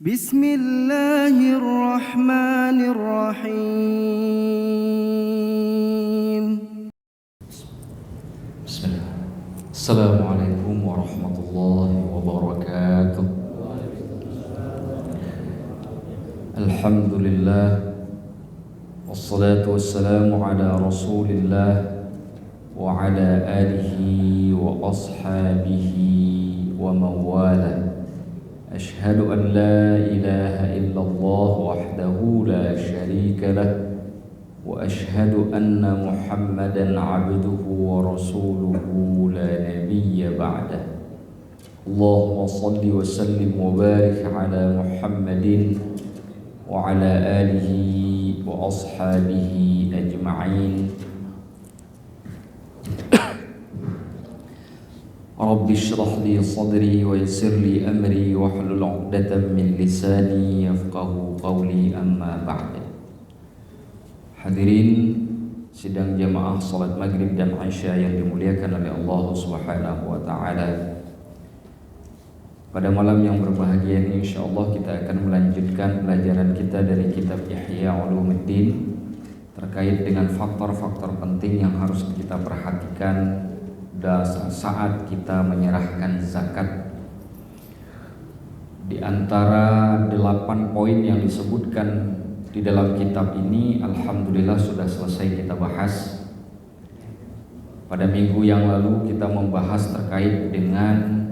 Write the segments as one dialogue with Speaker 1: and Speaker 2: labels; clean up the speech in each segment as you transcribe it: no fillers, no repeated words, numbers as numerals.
Speaker 1: Bismillahirrahmanirrahim.
Speaker 2: Bismillah. Assalamualaikum warahmatullahi wabarakatuh. Alhamdulillah. Wassalatu wassalamu ala rasulillah wa ala alihi wa ashabihi wa mawala. Ashhadu an la ilaha illallah wahdahu la sharika lah wa ashhadu anna Muhammadan abduhu wa rasuluhu la nabiyya ba'dah. Allahumma salli wa sallim wa barik ala Muhammadin wa ala alihi wa ashabihi ajma'in. Rabbi shrah li sadri wa yassir li amri wa hlul 'uqdatam min lisani yafqahu qawli, amma ba'd. Hadirin sidang jamaah salat maghrib dan isya yang dimuliakan oleh Allah Subhanahu wa taala. Pada malam yang berbahagia ini insyaallah kita akan melanjutkan pelajaran kita dari kitab Ihya Ulumuddin terkait dengan faktor-faktor penting yang harus kita perhatikan saat kita menyerahkan zakat. Di antara 8 poin yang disebutkan di dalam kitab ini, alhamdulillah sudah selesai kita bahas. Pada minggu yang lalu kita membahas terkait dengan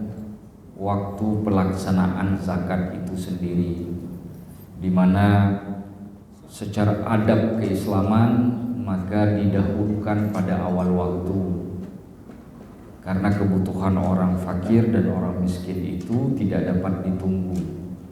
Speaker 2: waktu pelaksanaan zakat itu sendiri, di mana secara adab keislaman maka didahulukan pada awal waktu. Karena kebutuhan orang fakir dan orang miskin itu tidak dapat ditunggu,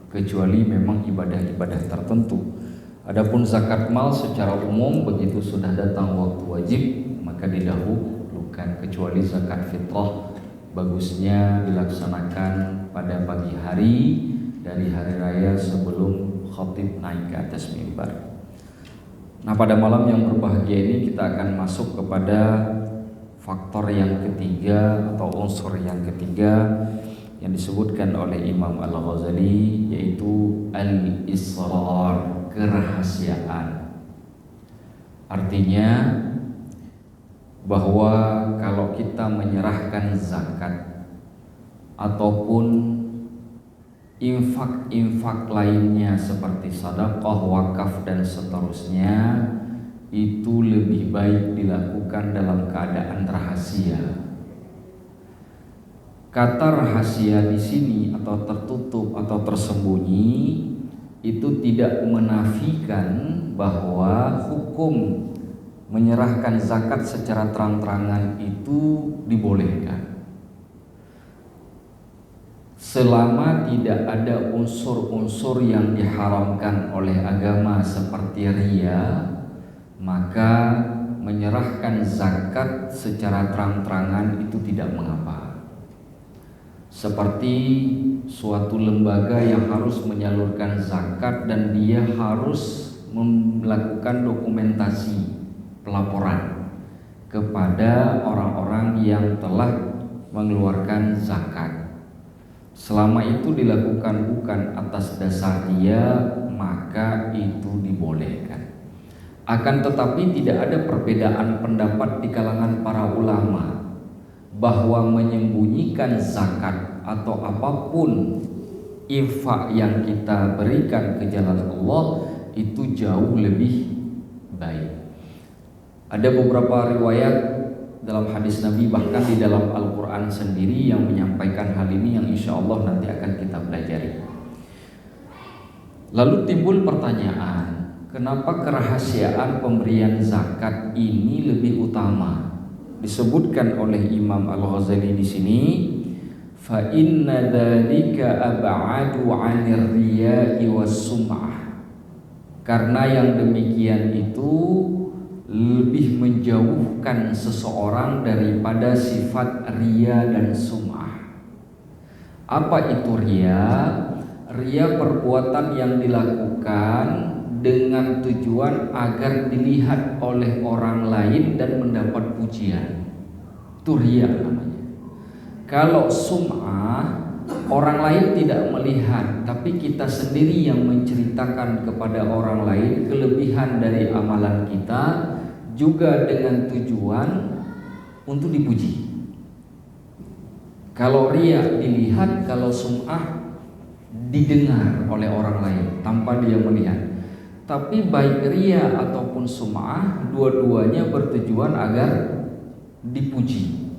Speaker 2: kecuali memang ibadah-ibadah tertentu. Adapun zakat mal secara umum begitu sudah datang waktu wajib maka didahulukan, kecuali zakat fitrah bagusnya dilaksanakan pada pagi hari dari hari raya sebelum khatib naik ke atas mimbar. Nah, pada malam yang berbahagia ini kita akan masuk kepada faktor yang ketiga atau unsur yang ketiga yang disebutkan oleh Imam Al-Ghazali, yaitu al-israr, kerahasiaan. Artinya bahwa kalau kita menyerahkan zakat ataupun infak-infak lainnya seperti sedekah, wakaf dan seterusnya, itu lebih baik dilakukan dalam keadaan rahasia. Kata rahasia di sini atau tertutup atau tersembunyi itu tidak menafikan bahwa hukum menyerahkan zakat secara terang-terangan itu dibolehkan, selama tidak ada unsur-unsur yang diharamkan oleh agama seperti riya. Maka menyerahkan zakat secara terang-terangan itu tidak mengapa. Seperti suatu lembaga yang harus menyalurkan zakat dan dia harus melakukan dokumentasi pelaporan kepada orang-orang yang telah mengeluarkan zakat. Selama itu dilakukan bukan atas dasar dia, maka itu dibolehkan. Akan tetapi tidak ada perbedaan pendapat di kalangan para ulama bahwa menyembunyikan zakat atau apapun infak yang kita berikan ke jalan Allah itu jauh lebih baik. Ada beberapa riwayat dalam hadis Nabi, bahkan di dalam Al-Quran sendiri yang menyampaikan hal ini, yang insya Allah nanti akan kita pelajari. Lalu timbul pertanyaan, kenapa kerahasiaan pemberian zakat ini lebih utama? Disebutkan oleh Imam Al-Ghazali di sini, fa inna dzalika ab'adu 'anir riya'i was-sum'ah. Karena yang demikian itu lebih menjauhkan seseorang daripada sifat riya dan sum'ah. Apa itu riya? Riya perbuatan yang dilakukan dengan tujuan agar dilihat oleh orang lain dan mendapat pujian. Itu riya namanya. Kalau sum'ah orang lain tidak melihat, tapi kita sendiri yang menceritakan kepada orang lain kelebihan dari amalan kita, juga dengan tujuan untuk dipuji. Kalau riya dilihat, kalau sum'ah didengar oleh orang lain tanpa dia melihat. Tapi baik riya ataupun sum'ah, dua-duanya bertujuan agar dipuji.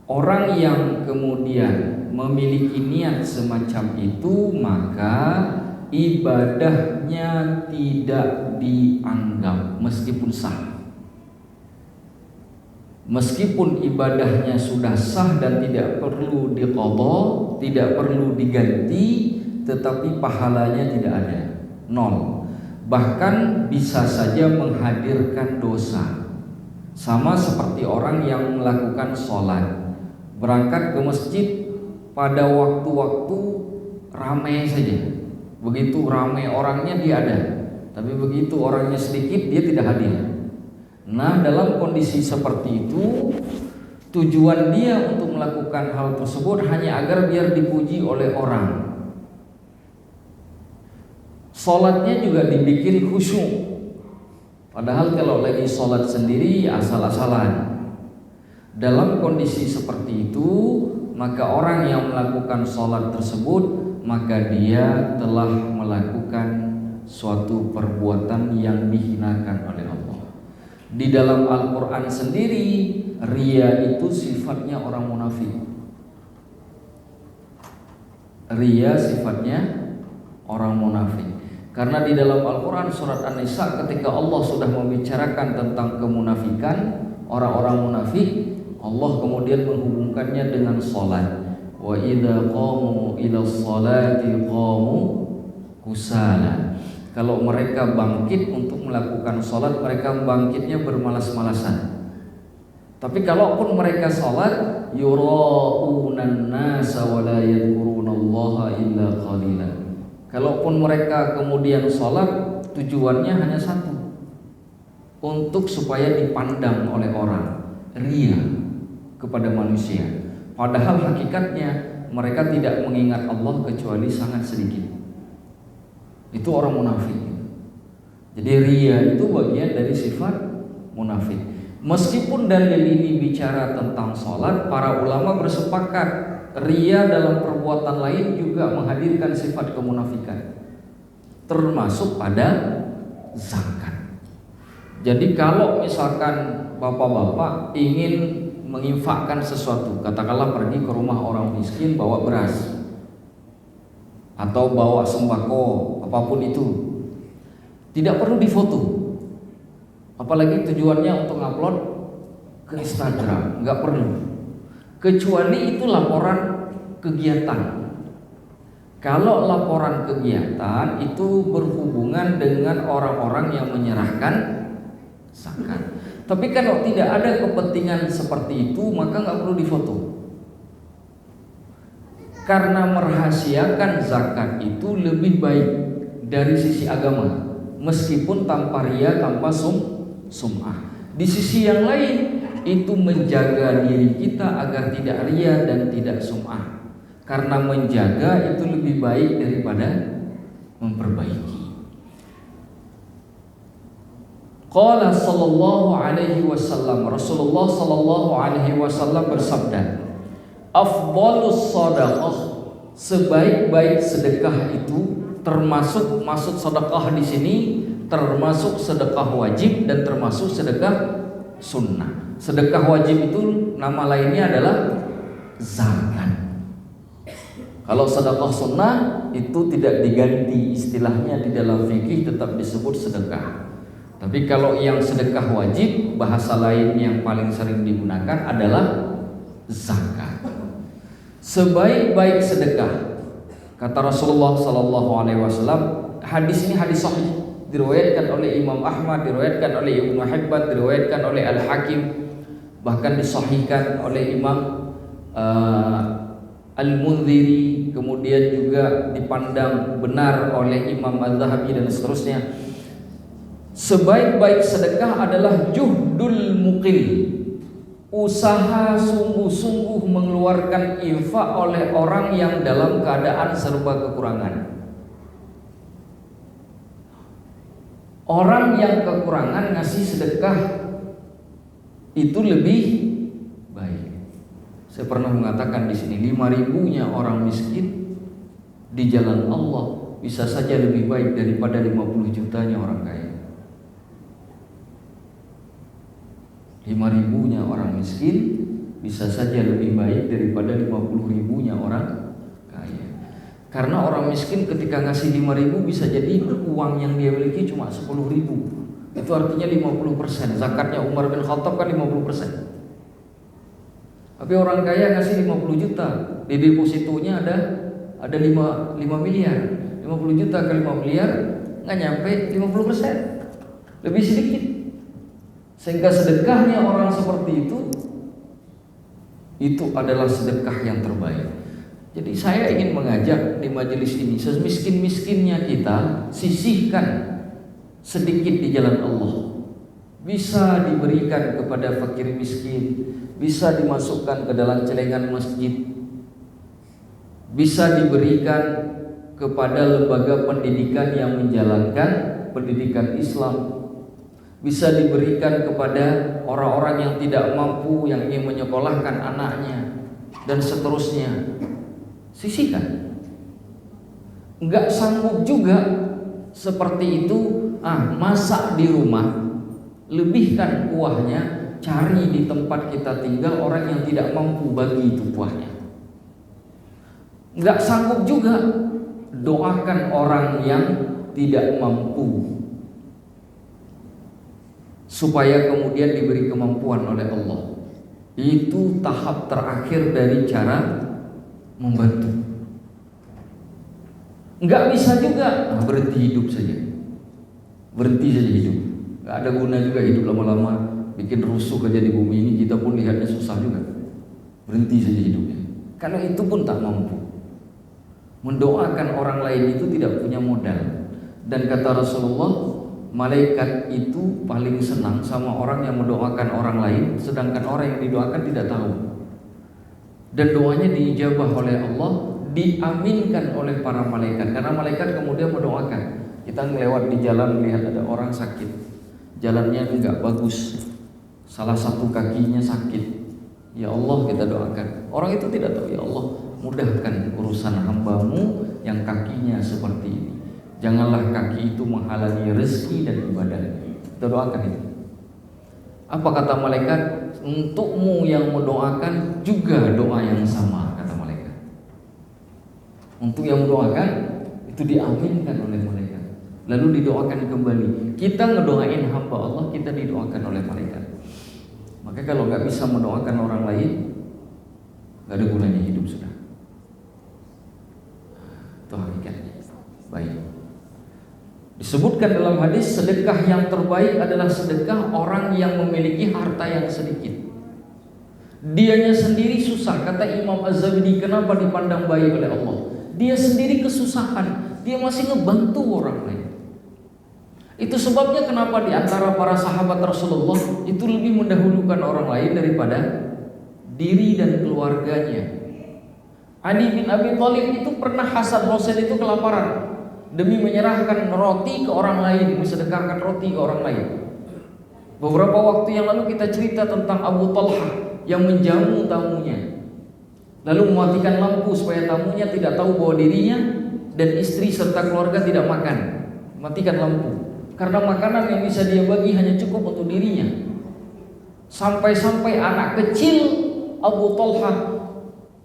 Speaker 2: Orang yang kemudian memiliki niat semacam itu, maka ibadahnya tidak dianggap meskipun sah. Meskipun ibadahnya sudah sah dan tidak perlu diqadha, tidak perlu diganti, tetapi pahalanya tidak ada, nol. Bahkan bisa saja menghadirkan dosa. Sama seperti orang yang melakukan sholat, berangkat ke masjid pada waktu-waktu ramai saja. Begitu ramai orangnya dia ada, tapi begitu orangnya sedikit dia tidak hadir. Nah, dalam kondisi seperti itu, tujuan dia untuk melakukan hal tersebut hanya agar biar dipuji oleh orang. Sholatnya juga dibikin khusyuk, padahal kalau lagi sholat sendiri asal-asalan. Dalam kondisi seperti itu, maka orang yang melakukan sholat tersebut, maka dia telah melakukan suatu perbuatan yang dihinakan oleh Allah. Di dalam Al-Quran sendiri, riya itu sifatnya orang munafik. Riya sifatnya orang munafik. Karena di dalam Al-Quran surat An-Nisa, ketika Allah sudah membicarakan tentang kemunafikan, orang-orang munafik, Allah kemudian menghubungkannya dengan salat. Wa idza qamu ila sholati qamu kusala. Kalau mereka bangkit untuk melakukan sholat, mereka bangkitnya bermalas-malasan. Tapi kalaupun mereka sholat, yura'unan nasa wa la yadhkurunallaha illa qalila. Kalaupun mereka kemudian sholat, tujuannya hanya satu, untuk supaya dipandang oleh orang, riya kepada manusia. Padahal hakikatnya mereka tidak mengingat Allah kecuali sangat sedikit. Itu orang munafik. Jadi riya itu bagian dari sifat munafik. Meskipun dalil ini bicara tentang sholat, para ulama bersepakat riya dalam perbuatan lain juga menghadirkan sifat kemunafikan, termasuk pada zakat. Jadi kalau misalkan bapak-bapak ingin menginfakkan sesuatu, katakanlah pergi ke rumah orang miskin bawa beras atau bawa sembako, apapun itu, tidak perlu difoto. Apalagi tujuannya untuk upload ke Instagram, nggak perlu. Kecuali itu laporan kegiatan. Kalau laporan kegiatan itu berhubungan dengan orang-orang yang menyerahkan zakat. Tapi kalau tidak ada kepentingan seperti itu, maka nggak perlu difoto. Karena merahasiakan zakat itu lebih baik dari sisi agama, meskipun tanpa riya, tanpa sum'ah. Di sisi yang lain, itu menjaga diri kita agar tidak riya dan tidak sum'ah. Karena menjaga itu lebih baik daripada memperbaiki. Qala sallallahu alaihi wasallam, Rasulullah sallallahu alaihi wasallam bersabda, afdhalus shadaqah, sebaik-baik sedekah itu, termasuk maksud sedekah di sini termasuk sedekah wajib dan termasuk sedekah sunnah. Sedekah wajib itu nama lainnya adalah zakat. Kalau sedekah sunnah itu tidak diganti istilahnya di dalam fikih, tetap disebut sedekah. Tapi kalau yang sedekah wajib, bahasa lain yang paling sering digunakan adalah zakat. Sebaik-baik sedekah, kata Rasulullah SAW, hadis ini hadis sahih, diriwayatkan oleh Imam Ahmad, diriwayatkan oleh Ibnu Hibban, diriwayatkan oleh Al-Hakim, bahkan disahihkan oleh Imam Al-Munziri, kemudian juga dipandang benar oleh Imam Az-Zahabi dan seterusnya. Sebaik-baik sedekah adalah juhdul muqil, usaha sungguh-sungguh mengeluarkan infak oleh orang yang dalam keadaan serba kekurangan. Orang yang kekurangan ngasih sedekah itu lebih baik. Saya pernah mengatakan di sini 5.000-nya orang miskin di jalan Allah bisa saja lebih baik daripada 50 jutanya orang kaya. 5.000-nya orang miskin bisa saja lebih baik daripada 50.000-nya orang kaya. Karena orang miskin ketika ngasih 5.000 bisa jadi uang yang dia miliki cuma 10.000. Itu artinya 50%. Zakatnya Umar bin Khattab kan 50%. Tapi orang kaya ngasih 50 juta, di depositonya ada 5 miliar. 50 juta ke 5 miliar nggak nyampe 50%. Lebih sedikit. Sehingga sedekahnya orang seperti itu adalah sedekah yang terbaik. Jadi saya ingin mengajak di majelis ini, semiskin-miskinnya kita sisihkan sedikit di jalan Allah. Bisa diberikan kepada fakir miskin, bisa dimasukkan ke dalam celengan masjid, bisa diberikan kepada lembaga pendidikan yang menjalankan pendidikan Islam, bisa diberikan kepada orang-orang yang tidak mampu yang ingin menyekolahkan anaknya, dan seterusnya. Sisihkan. Enggak sanggup juga seperti itu, masak di rumah, lebihkan kuahnya, cari di tempat kita tinggal orang yang tidak mampu, bagi itu kuahnya. Enggak sanggup juga, doakan orang yang tidak mampu supaya kemudian diberi kemampuan oleh Allah. Itu tahap terakhir dari cara membantu. Enggak bisa juga berhenti hidup saja. Berhenti saja hidup. Enggak ada guna juga hidup lama-lama, bikin rusuh aja di bumi ini, kita pun lihatnya susah juga. Berhenti saja hidupnya. Kalau itu pun tak mampu. Mendoakan orang lain itu tidak punya modal. Dan kata Rasulullah, malaikat itu paling senang sama orang yang mendoakan orang lain, sedangkan orang yang didoakan tidak tahu. Dan doanya diijabah oleh Allah, diaminkan oleh para malaikat. Karena malaikat kemudian mendoakan. Kita ngelewat di jalan melihat ada orang sakit, jalannya enggak bagus, salah satu kakinya sakit. Ya Allah, kita doakan. Orang itu tidak tahu, ya Allah, mudahkan urusan hambamu yang kakinya seperti ini. Janganlah kaki itu menghalangi rezeki dan ibadah. Kita doakan itu. Apa kata malaikat? Untukmu yang mendoakan juga doa yang sama, kata malaikat. Untuk yang mendoakan itu diaminkan oleh malaikat, lalu didoakan kembali. Kita ngedoain hamba Allah, kita didoakan oleh malaikat. Maka kalau nggak bisa mendoakan orang lain, nggak ada gunanya hidup sudah. Itu hakikatnya. Baik. Disebutkan dalam hadis, sedekah yang terbaik adalah sedekah orang yang memiliki harta yang sedikit. Dianya sendiri susah. Kata Imam Az-Zabidi, kenapa dipandang baik oleh Allah? Dia sendiri kesusahan, dia masih ngebantu orang lain. Itu sebabnya kenapa di antara para sahabat Rasulullah itu lebih mendahulukan orang lain daripada diri dan keluarganya. Ali bin Abi Thalib itu pernah Hasan Husain itu kelaparan, demi menyerahkan roti ke orang lain, mensedekahkan roti ke orang lain. Beberapa waktu yang lalu kita cerita tentang Abu Talha yang menjamu tamunya, lalu mematikan lampu supaya tamunya tidak tahu bahwa dirinya dan istri serta keluarga tidak makan. Matikan lampu karena makanan yang bisa dia bagi hanya cukup untuk dirinya. Sampai-sampai anak kecil Abu Talha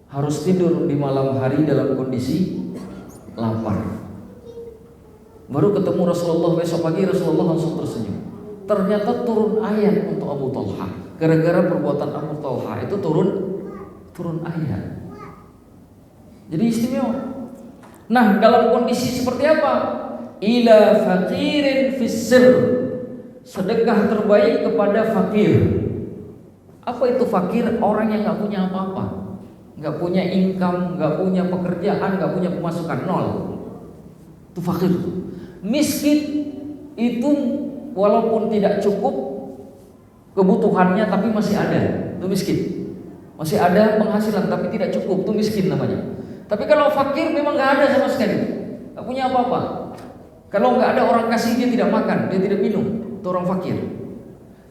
Speaker 2: harus tidur di malam hari dalam kondisi lapar. Baru ketemu Rasulullah besok pagi, Rasulullah langsung tersenyum. Ternyata turun ayat untuk Abu Talha. Gara-gara perbuatan Abu Talha itu turun ayat. Jadi istimewa. Nah, dalam kondisi seperti apa? Ila faqirin fis sirr. Sedekah terbaik kepada fakir. Apa itu fakir? Orang yang nggak punya apa-apa, nggak punya income, nggak punya pekerjaan, nggak punya pemasukan, nol. Itu fakir. Miskin itu walaupun tidak cukup kebutuhannya tapi masih ada. itu miskin. Masih ada penghasilan tapi tidak cukup, itu miskin namanya. Tapi kalau fakir memang nggak ada sama sekali, nggak punya apa-apa. Kalau nggak ada orang kasih dia tidak makan, dia tidak minum, itu orang fakir.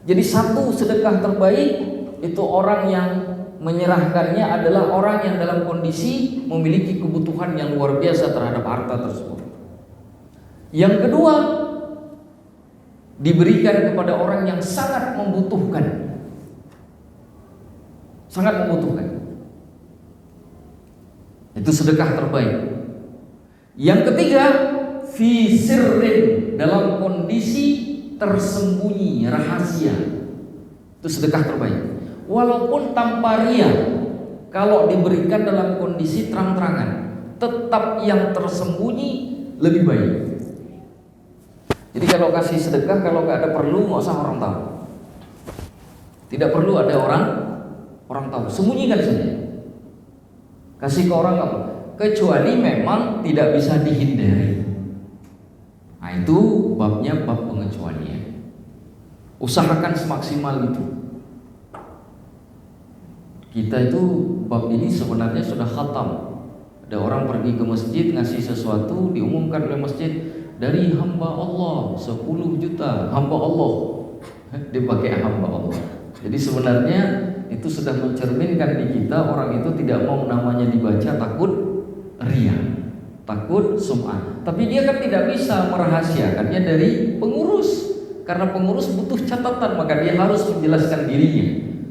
Speaker 2: Jadi satu sedekah terbaik itu orang yang menyerahkannya adalah orang yang dalam kondisi memiliki kebutuhan yang luar biasa terhadap harta tersebut. Yang kedua, diberikan kepada orang yang sangat membutuhkan. Sangat membutuhkan. Itu sedekah terbaik. Yang ketiga, fi sirrin, dalam kondisi tersembunyi, rahasia. Itu sedekah terbaik. Walaupun tanpa ria, kalau diberikan dalam kondisi terang-terangan, tetap yang tersembunyi lebih baik. Jadi kalau kasih sedekah, kalau nggak ada perlu, nggak usah orang tahu. Tidak perlu ada orang tahu, sembunyikan saja. Kasih ke orang apa? Kecuali memang tidak bisa dihindari. Nah itu babnya bab pengecualian. Usahakan semaksimal itu. Kita itu bab ini sebenarnya sudah khatam. Ada orang pergi ke masjid ngasih sesuatu, diumumkan oleh masjid dari hamba Allah 10 juta hamba Allah. Dipakai hamba Allah. Jadi sebenarnya itu sudah mencerminkan di kita orang itu tidak mau namanya dibaca, takut ria, takut sum'ah. Tapi dia kan tidak bisa merahasiakannya dari pengurus, karena pengurus butuh catatan, maka dia harus menjelaskan dirinya.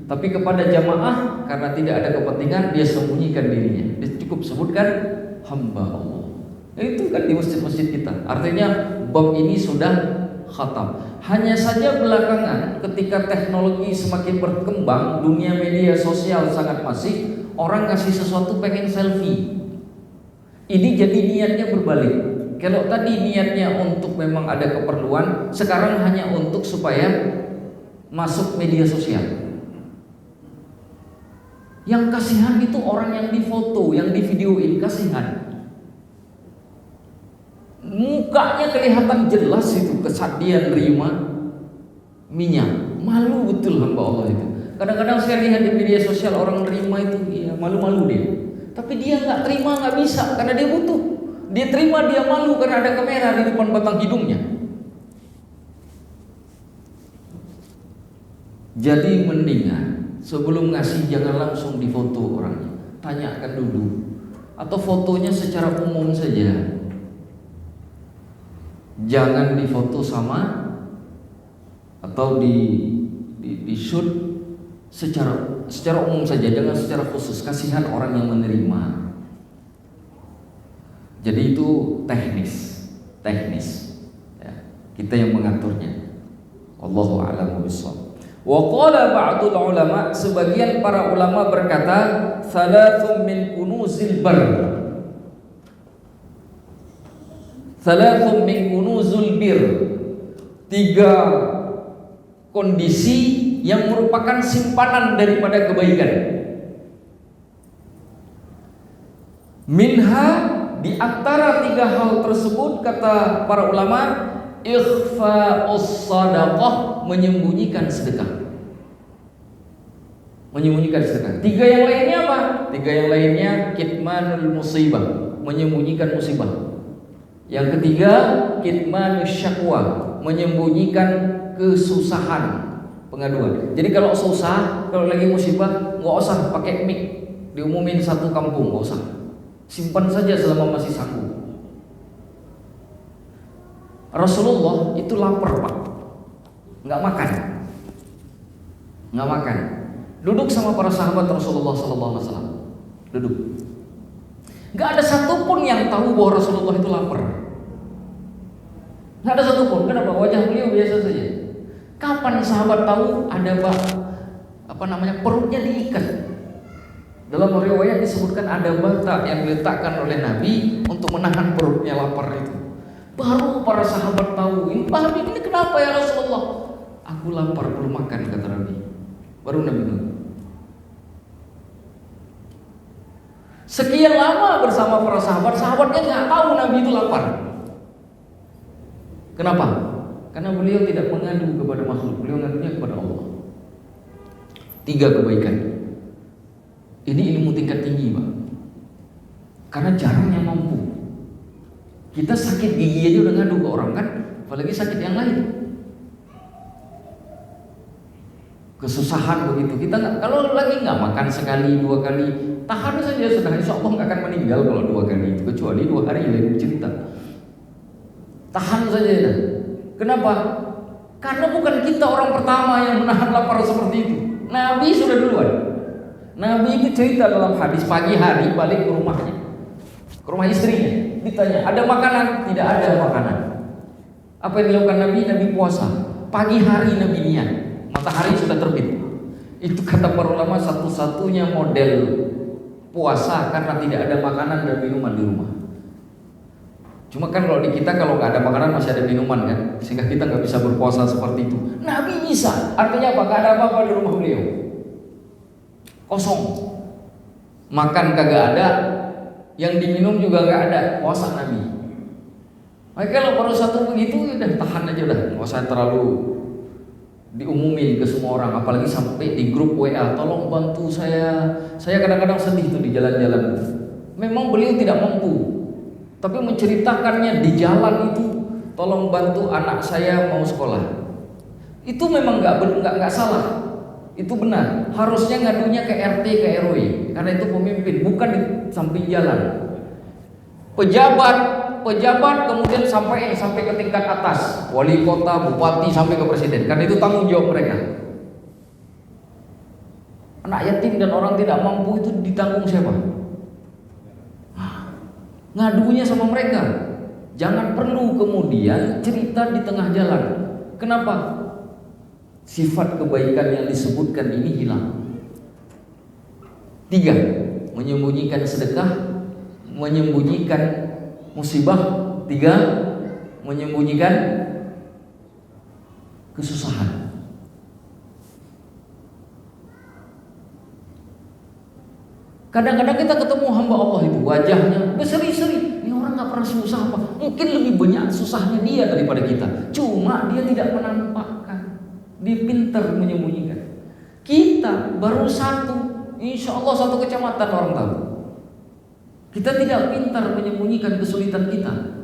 Speaker 2: Tapi kepada jamaah, karena tidak ada kepentingan, dia sembunyikan dirinya. Dia cukup sebutkan hamba Allah. Itu kan di masjid-masjid kita. Artinya bab ini sudah khatam. Hanya saja belakangan ketika teknologi semakin berkembang, dunia media sosial sangat masif, orang ngasih sesuatu pengen selfie. Ini jadi niatnya berbalik. Kalau tadi niatnya untuk memang ada keperluan, sekarang hanya untuk supaya masuk media sosial. Yang kasihan itu orang yang difoto, yang divideoin, kasihan. Mukanya kelihatan jelas itu, kesadian nerima minyak. Malu betul hamba Allah itu. Kadang-kadang saya lihat di media sosial orang nerima itu, iya malu-malu dia. Tapi dia nggak terima, nggak bisa karena dia butuh. Dia terima, dia malu karena ada kamera di depan batang hidungnya. Jadi mendingan sebelum ngasih jangan langsung difoto orangnya, tanyakan dulu. Atau fotonya secara umum saja. Jangan difoto sama atau di shoot secara umum saja, jangan secara khusus. Kasihan orang yang menerima. Jadi itu teknis ya. Kita yang mengaturnya. Allahu a'lamu bishawab. Wa qala ba'dul ulama, sebagian para ulama berkata, thalathun min kunuzil bar. Thalathun min kunuzul bir. 3 kondisi yang merupakan simpanan daripada kebaikan. Minha, di antara 3 hal tersebut kata para ulama, ikhfa'us sadaqah, menyembunyikan sedekah. Menyembunyikan sedekah. 3 yang lainnya apa? 3 yang lainnya kitmanul musibah, menyembunyikan musibah. Yang ketiga, kitmanus syakwa, menyembunyikan kesusahan, pengaduan. Jadi kalau susah, kalau lagi musibah, nggak usah pakai mic diumumin satu kampung, nggak usah. Simpan saja selama masih sanggup. Rasulullah itu lapar pak, nggak makan. Duduk sama para sahabat Rasulullah SAW, duduk. Nggak ada satupun yang tahu bahwa Rasulullah itu lapar. Nggak ada satupun. Kenapa? Wajah beliau biasa saja. Kapan sahabat tahu ada perutnya diikat? Dalam riwayat disebutkan ada bata yang diletakkan oleh Nabi untuk menahan perutnya lapar itu. Baru para sahabat tahu. Ini kenapa ya Rasulullah? Aku lapar, perlu makan, kata Nabi. Baru Nabi tahu. Sekian lama bersama para sahabatnya nggak tahu Nabi itu lapar. Kenapa? Karena beliau tidak mengadu kepada makhluk, beliau ngadunya kepada Allah. 3 kebaikan. Ini ilmu tingkat tinggi, Pak. Karena jarang yang mampu. Kita sakit gigi aja udah ngadu ke orang kan, apalagi sakit yang lain. Kesusahan begitu, kita nggak, kalau lagi nggak makan sekali 2 kali, tahan saja sudah, insya Allah nggak akan meninggal kalau 2 kali itu, kecuali 2 hari lain cerita. Tahan saja ya. Kenapa? Karena bukan kita orang pertama yang menahan lapar seperti itu. Nabi sudah duluan. Nabi itu cerita dalam hadis, pagi hari balik ke rumahnya, ke rumah istrinya, ditanya ada makanan? Tidak ada makanan. Apa yang dilakukan Nabi? Nabi puasa. Pagi hari Nabi niat, matahari sudah terbit. Itu kata para ulama satu-satunya model puasa karena tidak ada makanan dan minuman di rumah. Cuma kan kalau di kita kalau nggak ada makanan masih ada minuman kan, sehingga kita nggak bisa berpuasa seperti itu. Nabi bisa, artinya apa? Nggak ada apa-apa di rumah beliau, kosong. Makan kagak ada, yang diminum juga nggak ada, puasa Nabi. Maka kalau baru satu begitu, udah tahan aja udah, nggak usah terlalu diumumin ke semua orang, apalagi sampai di grup WA, tolong bantu saya. Saya kadang-kadang sedih tuh di jalan-jalan. Memang beliau tidak mampu, tapi menceritakannya di jalan itu, tolong bantu anak saya mau sekolah. Itu memang nggak salah, itu benar. Harusnya ngadunya ke RT, ke RW, karena itu pemimpin, bukan di samping jalan. Pejabat kemudian sampai ke tingkat atas, wali kota, bupati sampai ke presiden, karena itu tanggung jawab mereka. Anak yatim dan orang tidak mampu itu ditanggung siapa? Ngadunya sama mereka. Jangan perlu kemudian cerita di tengah jalan. Kenapa? Sifat kebaikan yang disebutkan ini hilang. 3, menyembunyikan sedekah, menyembunyikan musibah. 3, menyembunyikan kesusahan. Kadang-kadang kita ketemu hamba Allah itu wajahnya berseri-seri, ini orang nggak pernah susah apa? Mungkin lebih banyak susahnya dia daripada kita. Cuma dia tidak menampakkan, dia pintar menyembunyikan. Kita baru satu, insya Allah satu kecamatan orang tahu. Kita tidak pintar menyembunyikan kesulitan kita.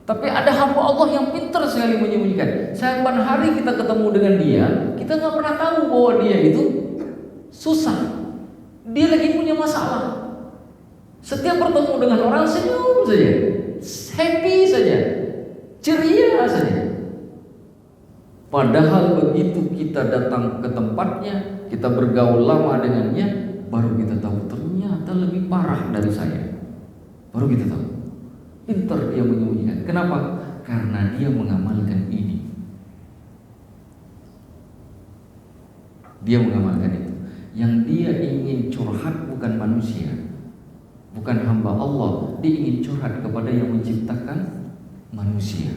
Speaker 2: Tapi ada hamba Allah yang pintar sekali menyembunyikan. Setiap hari kita ketemu dengan dia, kita nggak pernah tahu bahwa dia itu susah. Dia lagi punya masalah. Setiap bertemu dengan orang senyum saja, happy saja, ceria saja. Padahal begitu kita datang ke tempatnya, kita bergaul lama dengannya, baru kita tahu ternyata lebih parah dari saya. Baru kita tahu. Pintar dia menyembunyikan. Kenapa? Karena dia mengamalkan ini. Dia mengamalkan itu. Yang dia ingin curhat bukan manusia, bukan hamba Allah. Dia ingin curhat kepada yang menciptakan manusia.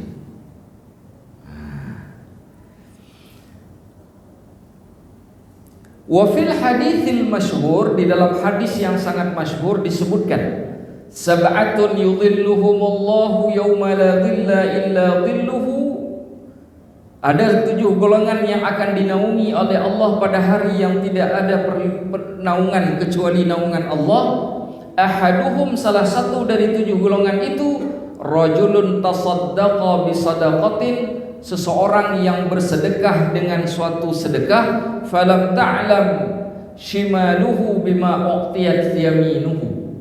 Speaker 2: Wa fil haditsil masyhur, di dalam hadis yang sangat masyhur disebutkan, sab'atun yudhilluhumullahu yawma la dhilla illa dhilluhu. Ada 7 golongan yang akan dinaungi oleh Allah pada hari yang tidak ada naungan kecuali naungan Allah. Ahaduhum, salah satu dari 7 golongan itu, rajulun tasaddaqa bisadaqatin, seseorang yang bersedekah dengan suatu sedekah, falam ta'lam shimaluhu bima uqtiyat yaminuhu.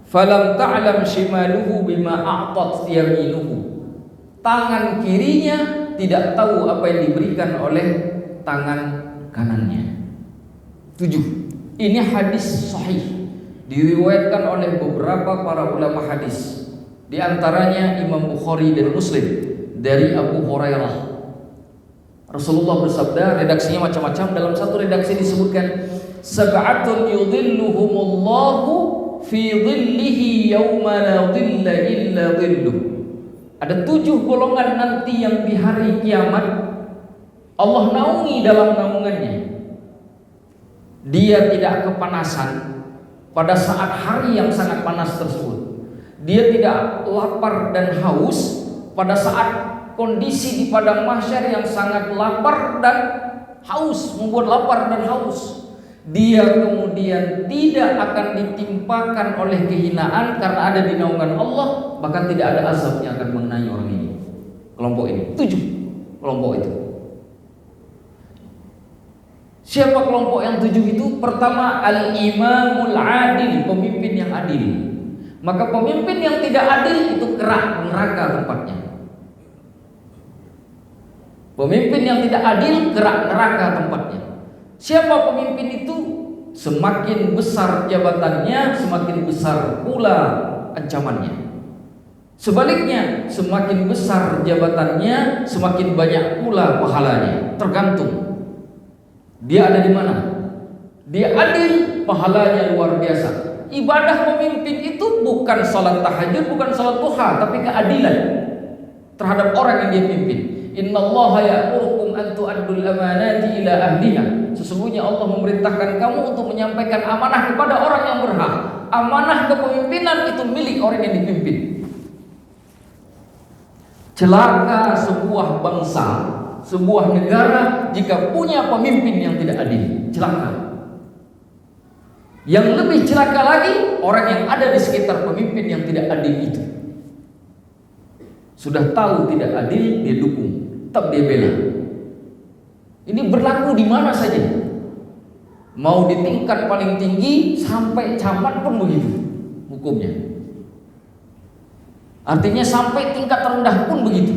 Speaker 2: Falam ta'lam shimaluhu bima a'tat yaminuhu. Tangan kirinya tidak tahu apa yang diberikan oleh tangan kanannya. 7. Ini hadis sahih, diriwayatkan oleh beberapa para ulama hadis, di antaranya Imam Bukhari dan Muslim dari Abu Hurairah. Rasulullah bersabda, redaksinya macam-macam. Dalam satu redaksi disebutkan, sab'atun yudhilluhumullahu fi dhillihi yawma la dhilla illa dhilluh. Ada 7 golongan nanti yang di hari kiamat Allah naungi dalam naungannya. Dia tidak kepanasan pada saat hari yang sangat panas tersebut. Dia tidak lapar dan haus pada saat kondisi di padang mahsyar yang sangat lapar dan haus, membuat lapar dan haus, dia kemudian tidak akan ditimpakan oleh kehinaan karena ada di naungan Allah, bahkan tidak ada azab yang akan mengenai orang ini. Kelompok ini 7 kelompok itu. Siapa kelompok yang 7 itu? Pertama, al-imamul adil, pemimpin yang adil. Maka pemimpin yang tidak adil itu kerak neraka tempatnya. Pemimpin yang tidak adil kerak neraka tempatnya. Siapa pemimpin itu? Semakin besar jabatannya, semakin besar pula ancamannya. Sebaliknya, semakin besar jabatannya, semakin banyak pula pahalanya. Tergantung dia ada di mana. Dia adil, pahalanya luar biasa. Ibadah pemimpin itu bukan salat tahajud, bukan salat duha, tapi keadilan terhadap orang yang dia pimpin. Innallaha ya'murukum an tu'addul amanati ila ahliha. Sesungguhnya Allah memerintahkan kamu untuk menyampaikan amanah kepada orang yang berhak. Amanah kepemimpinan itu milik orang yang dipimpin. Celaka sebuah bangsa, sebuah negara jika punya pemimpin yang tidak adil. Celaka. Yang lebih celaka lagi, orang yang ada di sekitar pemimpin yang tidak adil itu. Sudah tahu tidak adil, dia dukung, tetap dia bela. Ini berlaku di mana saja. Mau di tingkat paling tinggi sampai camat pun begitu hukumnya. Artinya sampai tingkat terendah pun begitu.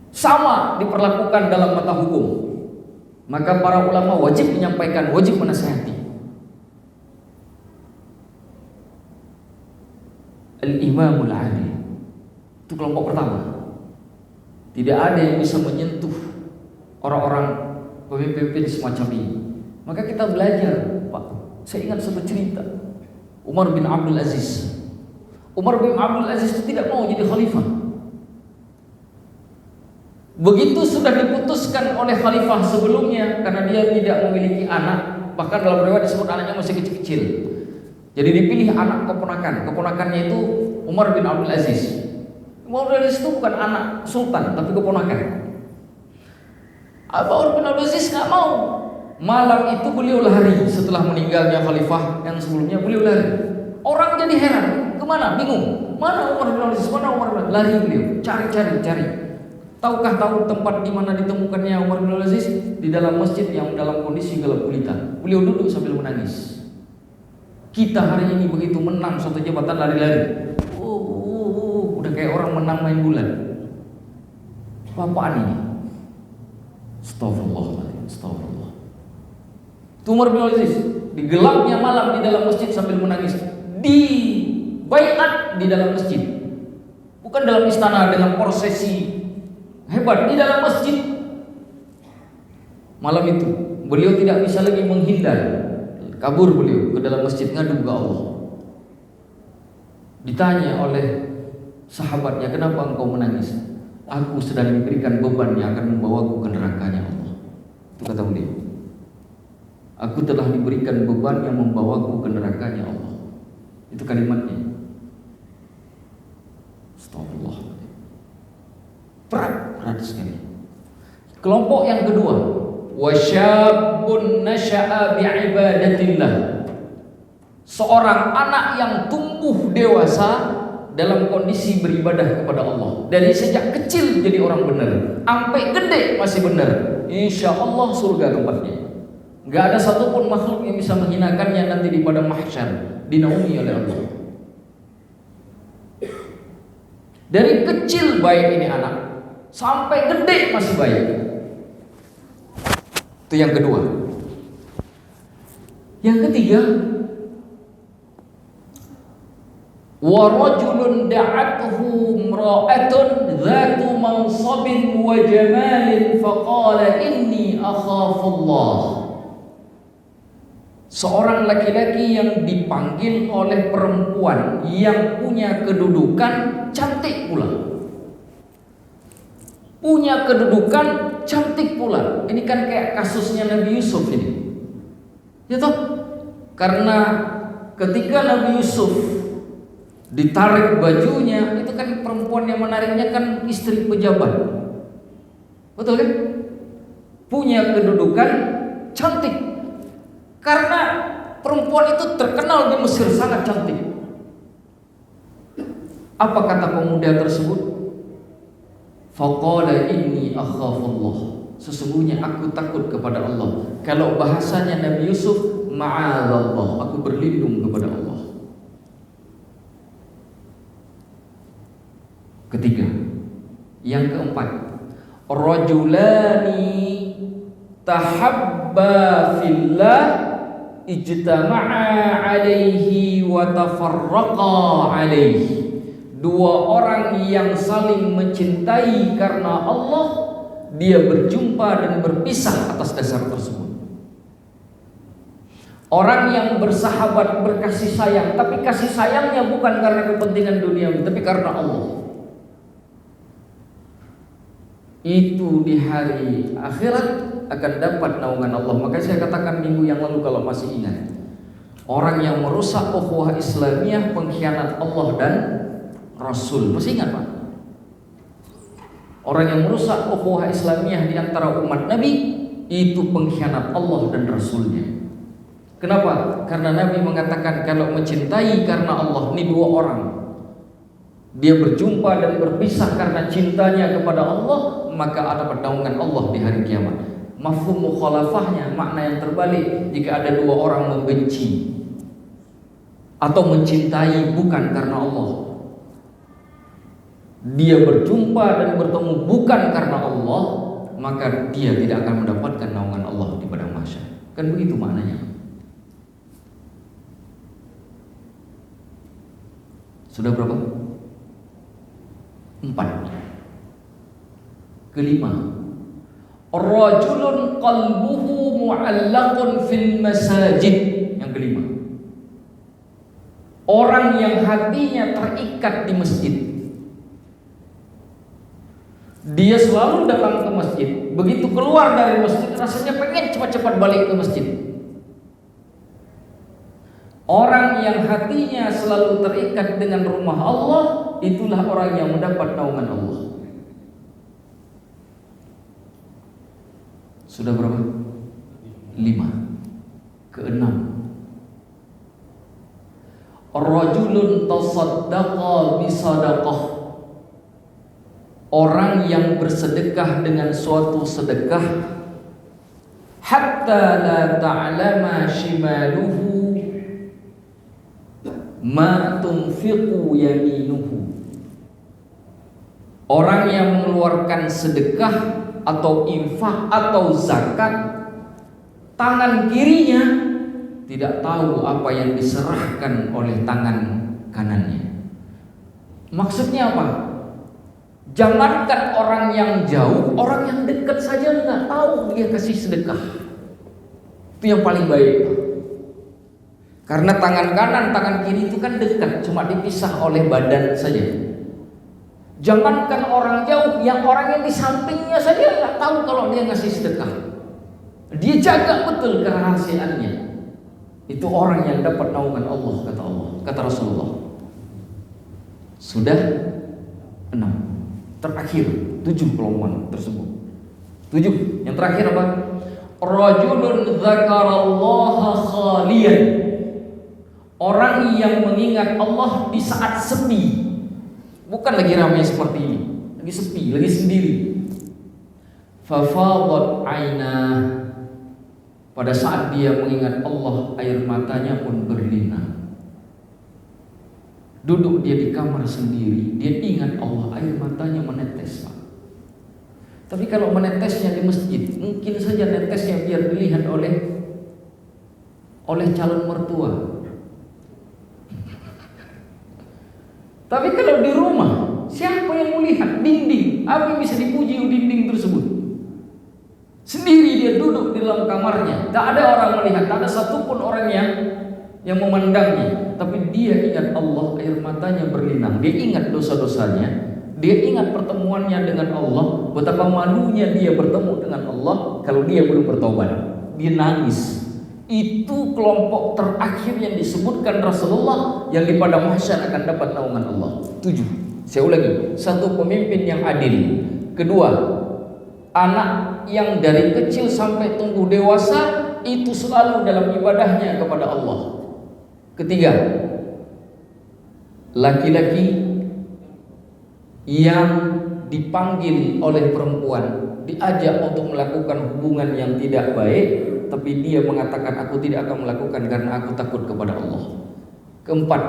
Speaker 2: Sama diperlakukan dalam mata hukum. Maka para ulama wajib menyampaikan, wajib menasihati. Al-imamul adil itu kelompok pertama. Tidak ada yang bisa menyentuh orang-orang pemimpin semacam ini. Maka kita belajar, Pak. Saya ingat satu cerita Umar bin Abdul Aziz. Umar bin Abdul Aziz itu tidak mau jadi khalifah. Begitu sudah diputuskan oleh khalifah sebelumnya, karena dia tidak memiliki anak, bahkan dalam riwayat disebut anaknya masih kecil-kecil. Jadi dipilih anak keponakan. Keponakannya itu Umar bin Abdul Aziz. Umar bin Abdul Aziz itu bukan anak sultan, tapi keponakan. Umar bin Abdul Aziz nggak mau. Malam itu beliau lari setelah meninggalnya khalifah yang sebelumnya, beliau lari. Orang jadi heran, kemana? Bingung. Mana Umar bin Abdul Aziz? Mana Umar bin Abdul Aziz? Lari beliau, cari. Tahukah tahu tempat di mana ditemukannya Umar bin Abdul Aziz? Di dalam masjid yang dalam kondisi gelap gulita. Beliau duduk sambil menangis. Kita hari ini begitu menang suatu jabatan lari-lari. Udah kayak orang menang main bulan. Apaan ini? Astagfirullah. Itu Umar bin Abdul Aziz di gelapnya malam di dalam masjid sambil menangis. Di baiat di dalam masjid. Bukan dalam istana dengan prosesi hebat, di dalam masjid. Malam itu beliau tidak bisa lagi menghindar, kabur beliau ke dalam masjid ngadu ke Allah. Ditanya oleh sahabatnya, kenapa engkau menangis? Aku sedang diberikan beban yang akan membawaku ke nerakanya Allah. Itu kata beliau. Aku telah diberikan beban yang membawaku ke nerakanya Allah. Itu kalimatnya. Astagfirullah. Berat sekali. Kelompok yang kedua, wasyabun nasha'a bi'ibadatillah. Seorang anak yang tumbuh dewasa dalam kondisi beribadah kepada Allah. Dari sejak kecil jadi orang benar, sampai gede masih benar. Insya Allah surga tempatnya. Gak ada satupun makhluk yang bisa menghinakannya nanti di padang mahsyar, dinaungi oleh Allah. Dari kecil baik ini anak, sampai gede masih baik. Itu yang kedua. Yang ketiga, wa rajulun da'atuhu imra'atun dzatu mansabin wa jamalin faqala inni akhafullah. Seorang laki-laki yang dipanggil oleh perempuan yang punya kedudukan cantik pula. Punya kedudukan cantik pula. Ini kan kayak kasusnya Nabi Yusuf ini. Ya toh? Karena ketika Nabi Yusuf ditarik bajunya, itu kan perempuan yang menariknya kan istri pejabat. Betul kan? punya kedudukan cantik. Karena perempuan itu terkenal di Mesir sangat cantik. Apa kata pemuda tersebut? Faqala inni akhafullah. Sesungguhnya aku takut kepada Allah. Kalau bahasanya Nabi Yusuf, ma'adallah, aku berlindung kepada Allah. Ketiga, yang keempat, rajulani tahabba fillah ijtama'a alaihi wa tafarraqa alaihi. Dua orang yang saling mencintai karena Allah, dia berjumpa dan berpisah atas dasar tersebut. Orang yang bersahabat, berkasih sayang, tapi kasih sayangnya bukan karena kepentingan dunia, tapi karena Allah. Itu di hari akhirat akan dapat naungan Allah. Maka saya katakan minggu yang lalu kalau masih ingat, orang yang merusak ukhuwah Islamiyah pengkhianat Allah dan Rasul. Masih ingat Pak? Orang yang merusak ukhuwah Islamiyah di antara umat Nabi itu pengkhianat Allah dan Rasulnya. Kenapa? Karena Nabi mengatakan kalau mencintai karena Allah, ini dua orang, dia berjumpa dan berpisah karena cintanya kepada Allah, maka ada naungan Allah di hari kiamat. Mafhum mukhalafahnya, makna yang terbalik, jika ada dua orang membenci atau mencintai bukan karena Allah, dia berjumpa dan bertemu bukan karena Allah, maka dia tidak akan mendapatkan naungan Allah di padang mahsyar. Kan begitu maknanya. Sudah berapa? 4. Kelima, rajulun qalbuhu mu'allaqun fil masajid. Yang kelima, orang yang hatinya terikat di masjid. Dia selalu datang ke masjid, begitu keluar dari masjid rasanya pengen cepat-cepat balik ke masjid. Orang yang hatinya selalu terikat dengan rumah Allah, itulah orang yang mendapat naungan Allah. Sudah berapa? 5. Keenam, rajulun tasaddaqa bisadaqah. Orang yang bersedekah dengan suatu sedekah, hatta la ta'lama shimaluhu ma tunfiqu yaminuhu. Orang yang mengeluarkan sedekah atau infak atau zakat, tangan kirinya tidak tahu apa yang diserahkan oleh tangan kanannya. Maksudnya apa? Jangankan orang yang jauh, orang yang dekat saja nggak tahu dia kasih sedekah. Itu yang paling baik. Karena tangan kanan, tangan kiri itu kan dekat, cuma dipisah oleh badan saja. Jangankan orang jauh, yang orang yang di sampingnya saja nggak tahu kalau dia ngasih sedekah. Dia jaga betul kerahasiaannya. Itu orang yang dapat naungan Allah, kata Allah, kata Rasulullah. Sudah 6. Terakhir 7 kelompokan tersebut. 7. Yang terakhir apa? Rajulun dzakarallaha khaliyan. Orang yang mengingat Allah di saat sepi. Bukan lagi ramai seperti ini, lagi sepi, lagi sendiri. Fafadat ainah. Pada saat dia mengingat Allah, air matanya pun berlinang. Duduk dia di kamar sendiri, dia ingat Allah, air matanya menetes Pak. Tapi kalau menetesnya di masjid, mungkin saja netesnya biar dilihat oleh calon mertua. Tapi kalau di rumah, siapa yang melihat dinding? Apa yang bisa dipuji dinding tersebut? Sendiri dia duduk di dalam kamarnya, tak ada orang melihat, tak ada satupun orang yang memandangnya. Tapi dia ingat Allah, air matanya berlinang. Dia ingat dosa-dosanya, dia ingat pertemuannya dengan Allah, betapa malunya dia bertemu dengan Allah kalau dia belum bertobat. Dia nangis. Itu kelompok terakhir yang disebutkan Rasulullah yang di padang mahsyar akan dapat naungan Allah. 7. Saya ulangi. 1, pemimpin yang adil. 2, anak yang dari kecil sampai tumbuh dewasa itu selalu dalam ibadahnya kepada Allah. Ketiga, laki-laki yang dipanggil oleh perempuan, diajak untuk melakukan hubungan yang tidak baik, tapi dia mengatakan aku tidak akan melakukan karena aku takut kepada Allah. Keempat,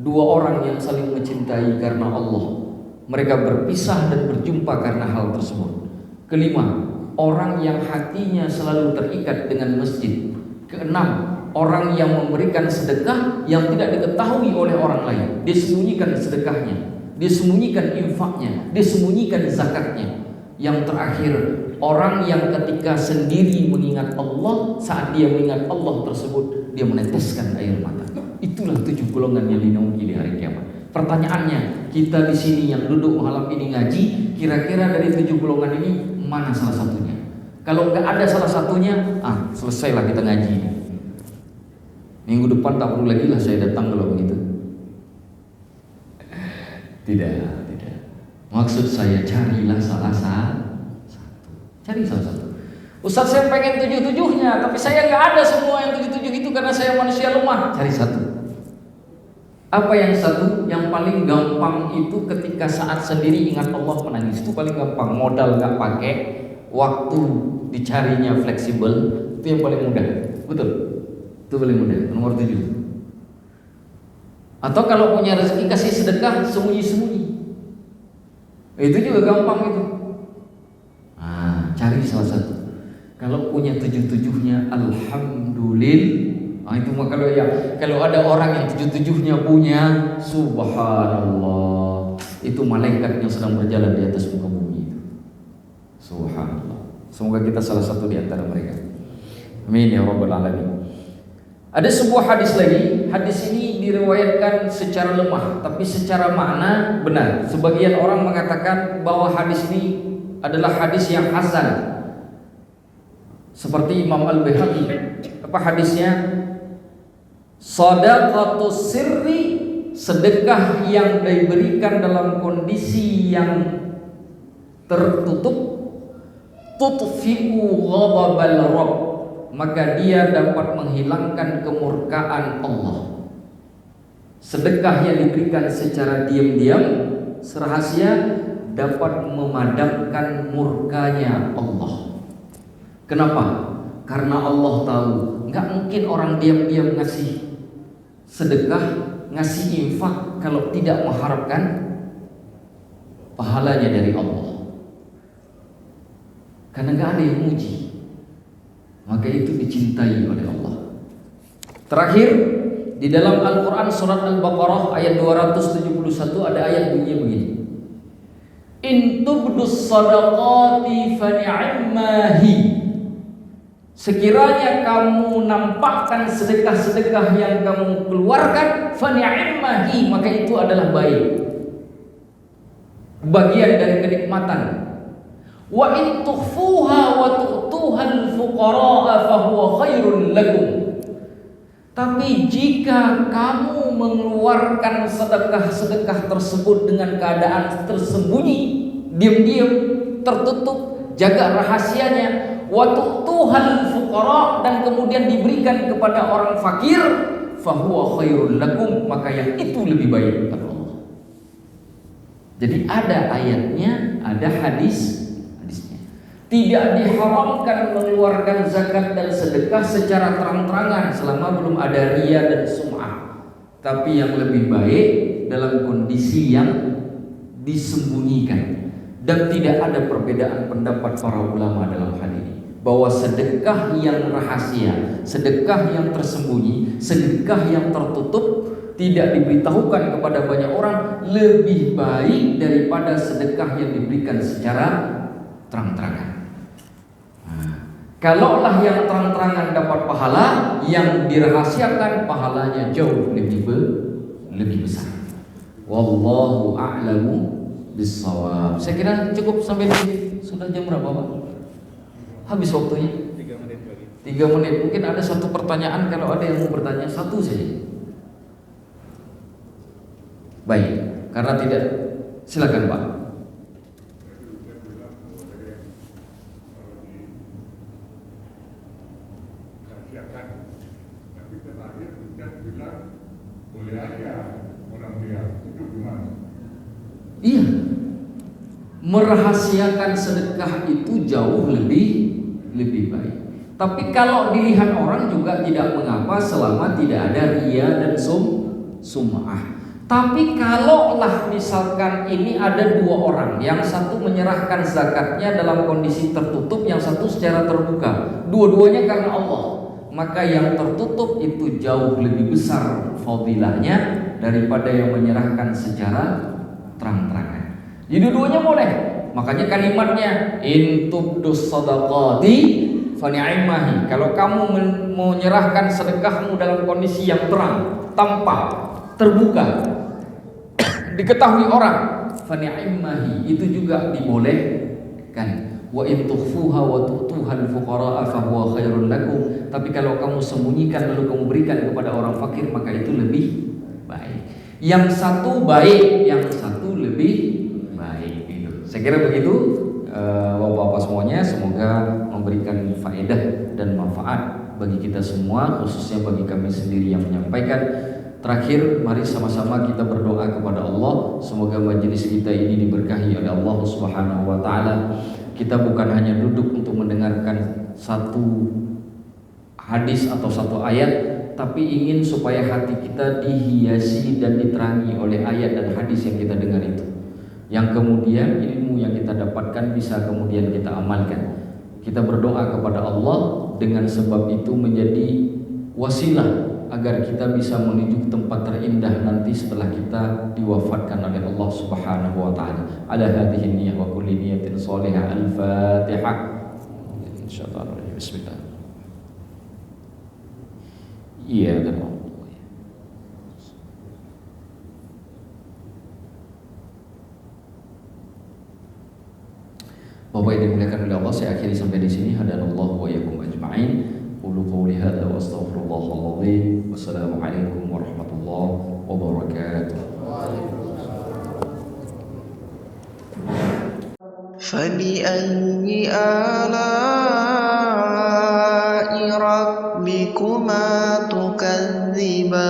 Speaker 2: dua orang yang saling mencintai karena Allah, mereka berpisah dan berjumpa karena hal tersebut. Kelima, orang yang hatinya selalu terikat dengan masjid. Keenam, orang yang memberikan sedekah yang tidak diketahui oleh orang lain. Dia sembunyikan sedekahnya, dia sembunyikan infaknya, dia sembunyikan zakatnya. Yang terakhir, orang yang ketika sendiri mengingat Allah, saat dia mengingat Allah tersebut, dia meneteskan air mata. Itulah 7 golongan yang dinaungi di hari kiamat. Pertanyaannya, kita di sini yang duduk malam ini ngaji, kira-kira dari 7 golongan ini mana salah satunya? Kalau nggak ada salah satunya, selesailah kita ngaji. Minggu depan tak perlu lagi lah saya datang kalau begitu. Tidak. Maksud saya carilah salah satu. Cari salah satu. Ustaz, saya pengen 7-7-nya, tapi saya nggak ada semua yang 7-7 itu karena saya manusia lemah. Cari satu. Apa yang satu? Yang paling gampang itu ketika saat sendiri ingat Allah menangis. Itu paling gampang. Modal nggak pakai, waktu dicarinya fleksibel, itu yang paling mudah. Betul? Itu paling mudah. Nomor 7. Atau kalau punya rezeki kasih sedekah sembunyi-sembunyi. Itu juga gampang itu. Cari salah satu. Kalau punya 7-7-nya, alhamdulillah. Itu mah kalau ada orang yang 7-7-nya punya, subhanallah, itu malaikat yang sedang berjalan di atas muka bumi itu. Subhanallah. Semoga kita salah satu di antara mereka. Amin ya rabbal alamin. Ada sebuah hadis lagi. Hadis ini diriwayatkan secara lemah, tapi secara makna benar. Sebagian orang mengatakan bahwa hadis ini adalah hadis yang hasan. Seperti Imam Al-Baihaqi. Apa hadisnya? Shadaqatus sirri, sedekah yang diberikan dalam kondisi yang tertutup, tutfi'u ghadabal rabb, maka dia dapat menghilangkan kemurkaan Allah. Sedekah yang diberikan secara diam-diam, serahasia, dapat memadamkan murkanya Allah. Kenapa? Karena Allah tahu nggak mungkin orang diam-diam ngasih sedekah, ngasih infak kalau tidak mengharapkan pahalanya dari Allah. Karena nggak ada yang muji, maka itu dicintai oleh Allah. Terakhir, di dalam Al-Quran surat Al-Baqarah ayat 271 ada ayat bunyinya begini. In tubdus sadaqati fa ni'mahi. Sekiranya kamu nampakkan sedekah-sedekah yang kamu keluarkan, fa ni'mahi, maka itu adalah baik. Bagian dari kenikmatan. Wa in tukhfuha wa tu'tuha al-fuqara'a fa huwa khairun lakum. Tapi jika kamu mengeluarkan sedekah-sedekah tersebut dengan keadaan tersembunyi, diam-diam, tertutup, jaga rahasianya, wa tu'tuhal fuqara, dan kemudian diberikan kepada orang fakir, fa huwa khairul lakum, maka yang itu lebih baik kata Allah. Jadi ada ayatnya, ada hadisnya. Tidak diharamkan mengeluarkan zakat dan sedekah secara terang-terangan selama belum ada riya dan sum'ah. Tapi yang lebih baik dalam kondisi yang disembunyikan. Dan tidak ada perbedaan pendapat para ulama dalam hal ini, bahwa sedekah yang rahasia, sedekah yang tersembunyi, sedekah yang tertutup, tidak diberitahukan kepada banyak orang, lebih baik daripada sedekah yang diberikan secara terang-terangan. Kalaulah yang terang-terangan dapat pahala, yang dirahasiakan pahalanya jauh lebih besar. Wallahu a'lamu bissawab. Saya kira cukup sampai di sini. Sudah jam berapa, Pak? Habis waktunya? 3 menit lagi. 3 menit. Mungkin ada satu pertanyaan, kalau ada yang mau bertanya, satu saja. Baik, karena tidak, silakan Pak. merahasiakan sedekah itu jauh lebih baik. Tapi kalau dilihat orang juga tidak mengapa selama tidak ada riya dan sum'ah. Tapi kalaulah misalkan ini ada dua orang, yang satu menyerahkan zakatnya dalam kondisi tertutup, yang satu secara terbuka, dua-duanya karena Allah, maka yang tertutup itu jauh lebih besar fadilahnya daripada yang menyerahkan secara terang-terangan. Jadi dua-duanya boleh. Makanya kalimatnya in tubdus sadaqati fani'immahi. Kalau kamu menyerahkan sedekahmu dalam kondisi yang terang, tampak, terbuka, diketahui orang, fani'immahi, itu juga dibolehkan. Wa in tukhfuha wa tu'tuhal fuqara'a fa huwa khairul lakum. Tapi kalau kamu sembunyikan lalu kamu berikan kepada orang fakir, maka itu lebih baik. Yang satu baik, yang satu lebih baik gitu. Saya kira begitu. Bapak-bapak semuanya, semoga memberikan faedah dan manfaat bagi kita semua, khususnya bagi kami sendiri yang menyampaikan. Terakhir, mari sama-sama kita berdoa kepada Allah, semoga majelis kita ini diberkahi oleh Allah Subhanahu wa taala. Kita bukan hanya duduk untuk mendengarkan satu hadis atau satu ayat, tapi ingin supaya hati kita dihiasi dan diterangi oleh ayat dan hadis yang kita dengar itu, yang kemudian ilmu yang kita dapatkan bisa kemudian kita amalkan. Kita berdoa kepada Allah dengan sebab itu menjadi wasilah agar kita bisa menuju tempat terindah nanti setelah kita diwafatkan oleh Allah Subhanahu wa taala. Ala hadhihi niyyah wa kulli niyatin shalihah. Al-Fatihah. Insyaallah. Bismillah. Iya kan. Bapak yang dimuliakan oleh Allah, saya akhiri sampai di sini. Hadanallahu wa iyyakum ajma'in. Qulu qawli hadza wa astaghfirullahal azim. Wassalamualaikum warahmatullahi wabarakatuh.
Speaker 3: فبأي آلاء ربكما تكذبان